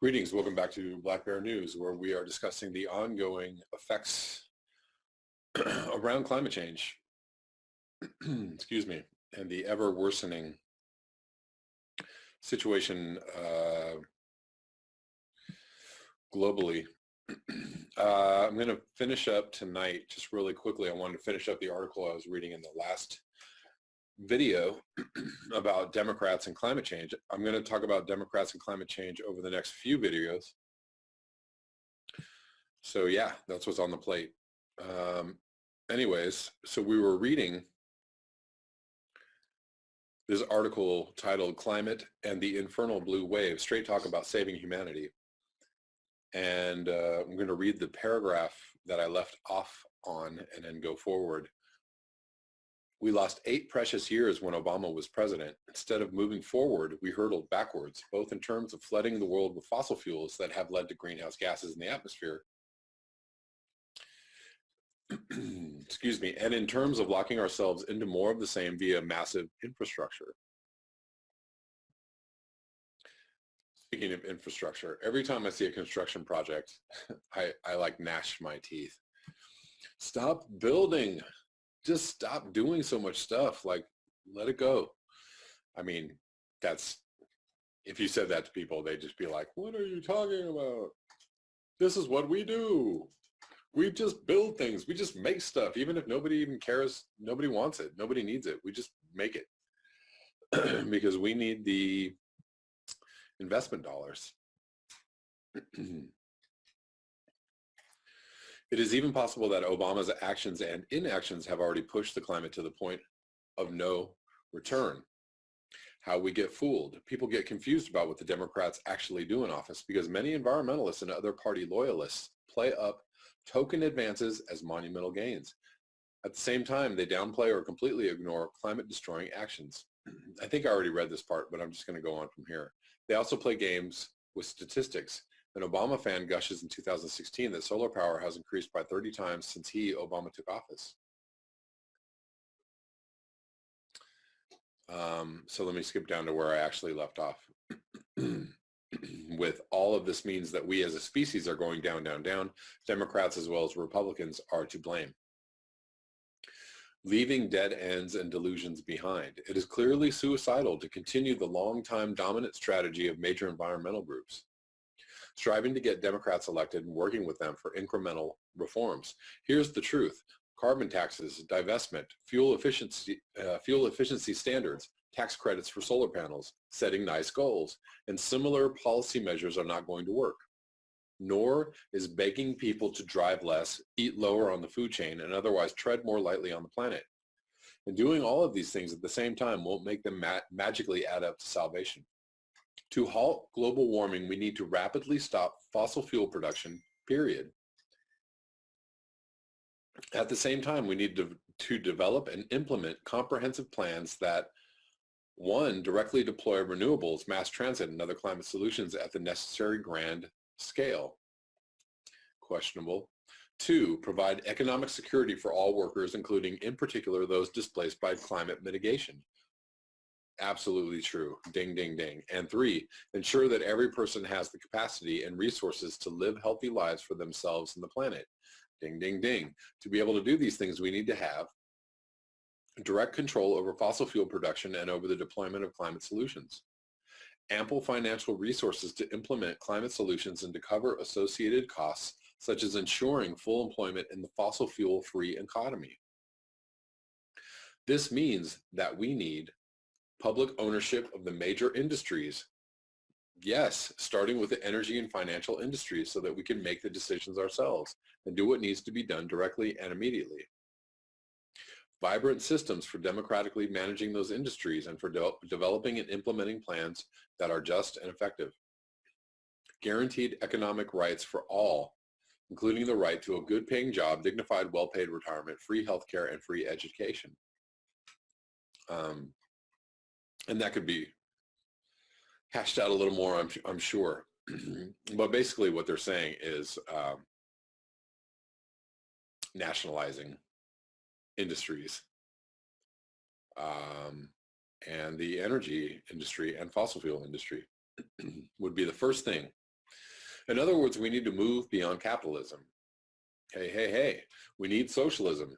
Greetings, welcome back to Black Bear News, where we are discussing the ongoing effects around climate change, excuse me, and the ever worsening situation globally. I'm going to finish up tonight, just really quickly. I wanted to finish up the article I was reading in the last video about Democrats and climate change. I'm going to talk about Democrats and climate change over the next few videos. So yeah, that's what's on the plate. Anyways, so we were reading this article titled Climate and the Infernal Blue Wave, straight talk about saving humanity. And I'm going to read the paragraph that I left off on and then go forward. We lost 8 precious years when Obama was president. Instead of moving forward, we hurtled backwards, both in terms of flooding the world with fossil fuels that have led to greenhouse gases in the atmosphere, excuse me, and in terms of locking ourselves into more of the same via massive infrastructure. Speaking of infrastructure, every time I see a construction project, I like gnash my teeth. Stop building. Just stop doing so much stuff. Like, let it go. I mean, that's, if you said that to people, they'd just be like, what are you talking about? This is what we do. We just build things. We just make stuff. Even if nobody even cares, nobody wants it. Nobody needs it. We just make it because we need the investment dollars. It is even possible that Obama's actions and inactions have already pushed the climate to the point of no return. How we get fooled. People get confused about what the Democrats actually do in office because many environmentalists and other party loyalists play up token advances as monumental gains. At the same time, they downplay or completely ignore climate-destroying actions. I think I already read this part, but I'm just going to go on from here. They also play games with statistics. An Obama fan gushes in 2016 that solar power has increased by 30 times since Obama, took office. So let me skip down to where I actually left off. With all of this means that we as a species are going down, down, down. Democrats as well as Republicans are to blame. Leaving dead ends and delusions behind. It is clearly suicidal to continue the long-time dominant strategy of major environmental groups, striving to get Democrats elected and working with them for incremental reforms. Here's the truth. Carbon taxes, divestment, fuel efficiency standards, tax credits for solar panels, setting nice goals, and similar policy measures are not going to work. Nor is begging people to drive less, eat lower on the food chain, and otherwise tread more lightly on the planet. And doing all of these things at the same time won't make them magically add up to salvation. To halt global warming, we need to rapidly stop fossil fuel production, period. At the same time, we need to develop and implement comprehensive plans that, 1, directly deploy renewables, mass transit, and other climate solutions at the necessary grand scale. Questionable. 2, provide economic security for all workers, including, in particular, those displaced by climate mitigation. Absolutely true. Ding, ding, ding. And 3, ensure that every person has the capacity and resources to live healthy lives for themselves and the planet. Ding, ding, ding. To be able to do these things, we need to have direct control over fossil fuel production and over the deployment of climate solutions. Ample financial resources to implement climate solutions and to cover associated costs, such as ensuring full employment in the fossil fuel-free economy. This means that we need public ownership of the major industries. Yes, starting with the energy and financial industries so that we can make the decisions ourselves and do what needs to be done directly and immediately. Vibrant systems for democratically managing those industries and for developing and implementing plans that are just and effective. Guaranteed economic rights for all, including the right to a good paying job, dignified, well-paid retirement, free healthcare, and free education. And that could be hashed out a little more, I'm sure. But basically what they're saying is nationalizing industries and the energy industry and fossil fuel industry would be the first thing. In other words, we need to move beyond capitalism. Hey, hey, hey, we need socialism.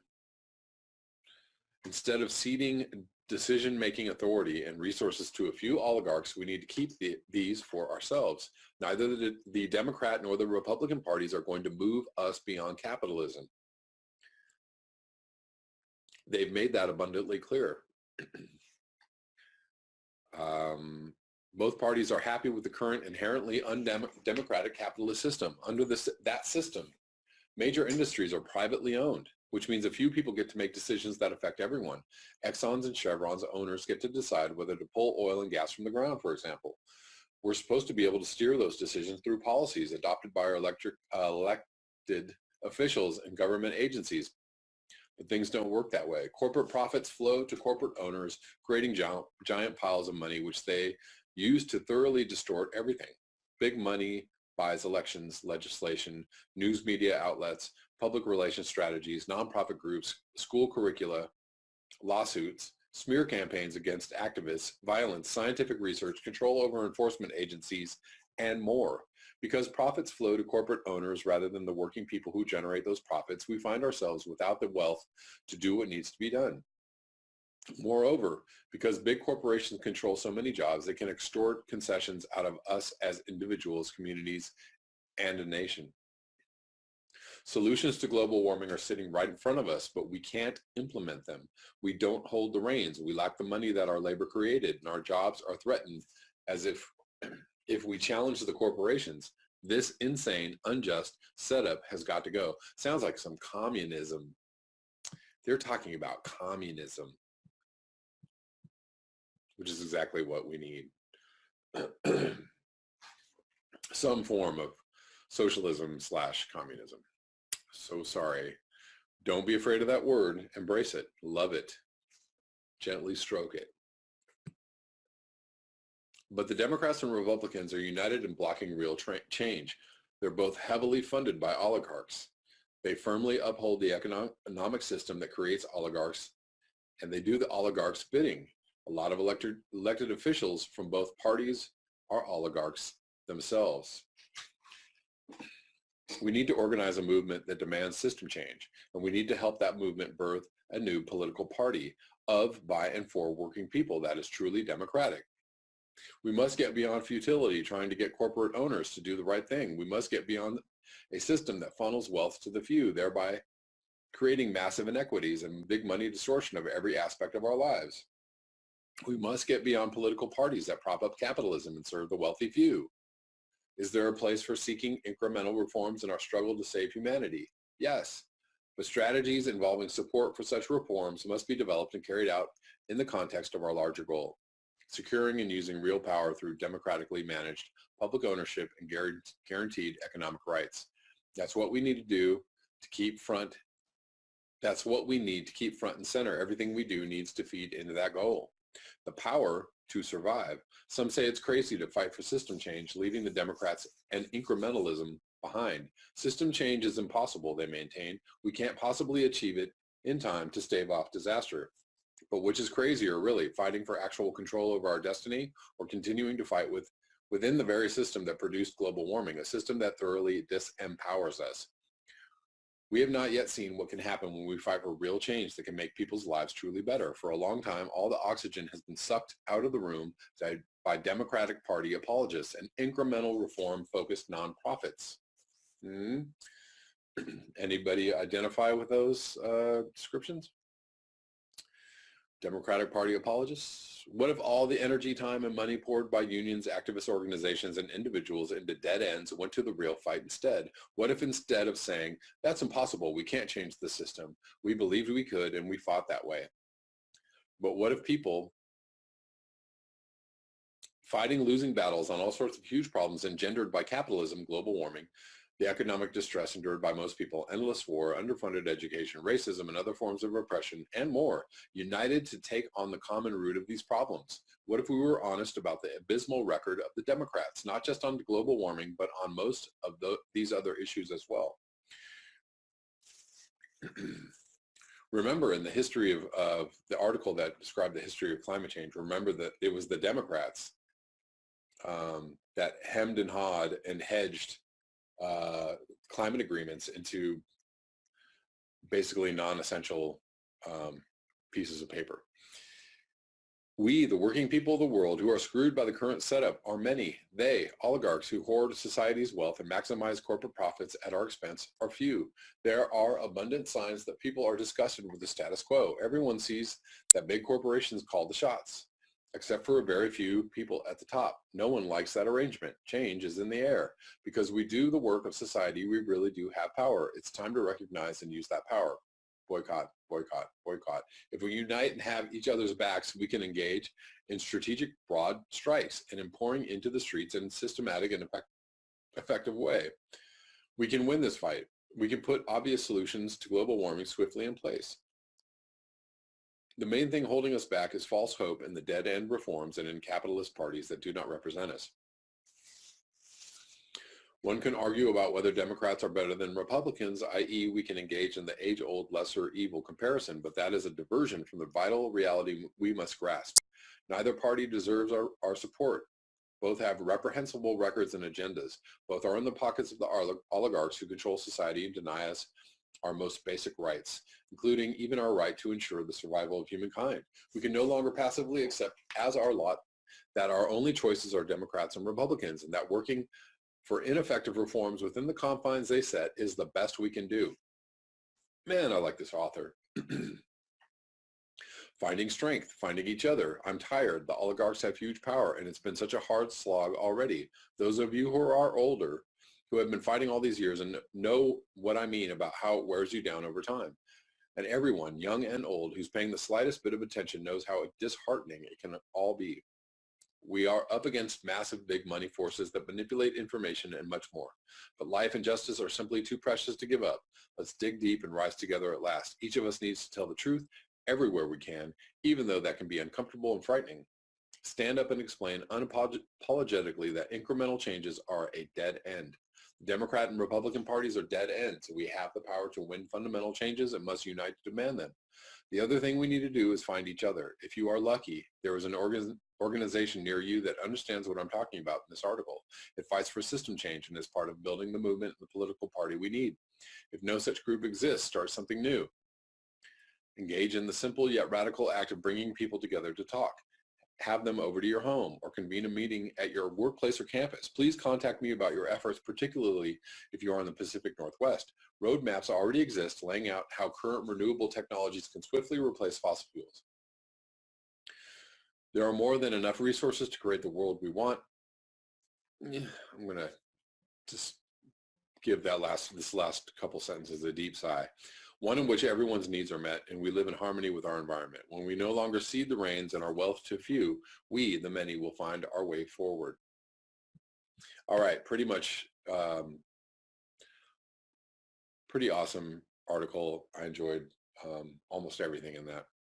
Instead of ceding decision-making authority and resources to a few oligarchs, we need to keep these for ourselves. Neither the Democrat nor the Republican parties are going to move us beyond capitalism. They've made that abundantly clear. Both parties are happy with the current inherently undemocratic capitalist system. Under that system, major industries are privately owned, which means a few people get to make decisions that affect everyone. Exxon's and Chevron's owners get to decide whether to pull oil and gas from the ground, for example. We're supposed to be able to steer those decisions through policies adopted by our elected officials and government agencies. But things don't work that way. Corporate profits flow to corporate owners, creating giant piles of money, which they use to thoroughly distort everything. Big money buys elections, legislation, news media outlets, public relations strategies, nonprofit groups, school curricula, lawsuits, smear campaigns against activists, violence, scientific research, control over enforcement agencies, and more. Because profits flow to corporate owners rather than the working people who generate those profits, we find ourselves without the wealth to do what needs to be done. Moreover, because big corporations control so many jobs, they can extort concessions out of us as individuals, communities, and a nation. Solutions to global warming are sitting right in front of us, but we can't implement them. We don't hold the reins. We lack the money that our labor created, and our jobs are threatened as if we challenge the corporations. This insane, unjust setup has got to go. Sounds like some communism. They're talking about communism, which is exactly what we need. Some form of socialism/communism. So sorry. Don't be afraid of that word. Embrace it. Love it. Gently stroke it. But the Democrats and Republicans are united in blocking real change. They're both heavily funded by oligarchs. They firmly uphold the economic system that creates oligarchs, and they do the oligarchs' bidding. A lot of elected officials from both parties are oligarchs themselves. We need to organize a movement that demands system change, and we need to help that movement birth a new political party of, by, and for working people that is truly democratic. We must get beyond futility trying to get corporate owners to do the right thing. We must get beyond a system that funnels wealth to the few, thereby creating massive inequities and big money distortion of every aspect of our lives. We must get beyond political parties that prop up capitalism and serve the wealthy few. Is there a place for seeking incremental reforms in our struggle to save humanity? Yes, but strategies involving support for such reforms must be developed and carried out in the context of our larger goal, securing and using real power through democratically managed public ownership and guaranteed economic rights. That's what we need to do to keep front. That's what we need to keep front and center. Everything we do needs to feed into that goal. The power to survive. Some say it's crazy to fight for system change, leaving the Democrats and incrementalism behind. System change is impossible, they maintain. We can't possibly achieve it in time to stave off disaster. But which is crazier, really, fighting for actual control over our destiny or continuing to fight within the very system that produced global warming, a system that thoroughly disempowers us? We have not yet seen what can happen when we fight for real change that can make people's lives truly better. For a long time, all the oxygen has been sucked out of the room by Democratic Party apologists and incremental reform-focused nonprofits. Anybody identify with those descriptions? Democratic Party apologists? What if all the energy, time, and money poured by unions, activist organizations, and individuals into dead ends went to the real fight instead? What if instead of saying, that's impossible, we can't change the system, we believed we could and we fought that way? But what if people fighting losing battles on all sorts of huge problems engendered by capitalism, global warming, the economic distress endured by most people, endless war, underfunded education, racism, and other forms of repression, and more, united to take on the common root of these problems? What if we were honest about the abysmal record of the Democrats, not just on global warming, but on most of these other issues as well? Remember, in the history of the article that described the history of climate change, remember that it was the Democrats that hemmed and hawed and hedged climate agreements into basically non-essential pieces of paper. We, the working people of the world, who are screwed by the current setup, are many. They, oligarchs who hoard society's wealth and maximize corporate profits at our expense, are few. There are abundant signs that people are disgusted with the status quo. Everyone sees that big corporations call the shots, except for a very few people at the top. No one likes that arrangement. Change is in the air. Because we do the work of society, we really do have power. It's time to recognize and use that power. Boycott, boycott, boycott. If we unite and have each other's backs, we can engage in strategic broad strikes and in pouring into the streets in a systematic and effective way. We can win this fight. We can put obvious solutions to global warming swiftly in place. The main thing holding us back is false hope in the dead-end reforms and in capitalist parties that do not represent us. One can argue about whether Democrats are better than Republicans, i.e. we can engage in the age-old lesser evil comparison, but that is a diversion from the vital reality we must grasp. Neither party deserves our support. Both have reprehensible records and agendas. Both are in the pockets of the oligarchs who control society and deny us our most basic rights, including even our right to ensure the survival of humankind. We can no longer passively accept as our lot that our only choices are Democrats and Republicans, and that working for ineffective reforms within the confines they set is the best we can do. Man, I like this author. Finding strength, finding each other. I'm tired. The oligarchs have huge power, and it's been such a hard slog already. Those of you who are older, who have been fighting all these years and know what I mean about how it wears you down over time. And everyone, young and old, who's paying the slightest bit of attention knows how disheartening it can all be. We are up against massive big money forces that manipulate information and much more. But life and justice are simply too precious to give up. Let's dig deep and rise together at last. Each of us needs to tell the truth everywhere we can, even though that can be uncomfortable and frightening. Stand up and explain unapologetically that incremental changes are a dead end. The Democrat and Republican parties are dead ends. We have the power to win fundamental changes and must unite to demand them. The other thing we need to do is find each other. If you are lucky, there is an organization near you that understands what I'm talking about in this article. It fights for system change and is part of building the movement and the political party we need. If no such group exists, start something new. Engage in the simple yet radical act of bringing people together to talk. Have them over to your home or convene a meeting at your workplace or campus. Please contact me about your efforts, particularly if you are in the Pacific Northwest. Roadmaps already exist laying out how current renewable technologies can swiftly replace fossil fuels. There are more than enough resources to create the world we want. I'm going to just give this last couple sentences a deep sigh. One in which everyone's needs are met and we live in harmony with our environment. When we no longer cede the reins and our wealth to few, we, the many, will find our way forward. All right, pretty much pretty awesome article. I enjoyed almost everything in that.